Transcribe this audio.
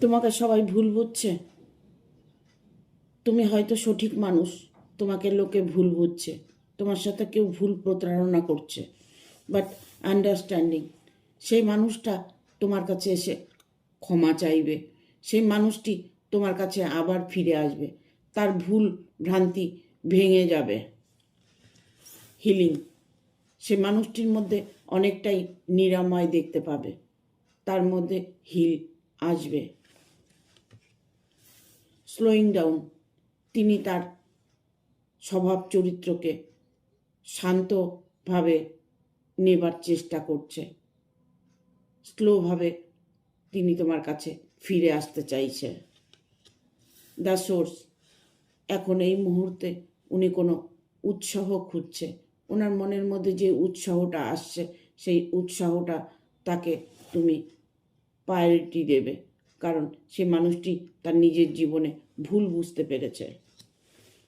তোমাকে সবাই ভুল বুঝছে, তুমি হয়তো সঠিক মানুষ, তোমাকে লোকে ভুল বুঝছে, তোমার সাথে কেউ ভুল প্রতারণা করছে, বাট আন্ডারস্ট্যান্ডিং সেই মানুষটা তোমার কাছে এসে ক্ষমা চাইবে, সেই মানুষটি তোমার কাছে আবার ফিরে আসবে, তার ভুল ভ্রান্তি ভেঙে যাবে। হিলিং, সে মানুষটির মধ্যে অনেকটাই নিরাময় দেখতে পাবে, তার মধ্যে হিল আসবে। স্লোয়িং ডাউন, তিনি তার স্বভাব চরিত্রকে শান্তভাবে নেবার চেষ্টা করছে, স্লোভাবে তিনি তোমার কাছে ফিরে আসতে চাইছে। দ্য সোর্স, এখন এই মুহূর্তে উনি কোনো উৎসাহ খুঁজছে, ওনার মনের মধ্যে যে উৎসাহটা আসছে সেই উৎসাহটা তাকে তুমি প্রায়োরিটি দেবে, কারণ সে মানুষটি তার নিজের জীবনে ভুল বুঝতে পেরেছে।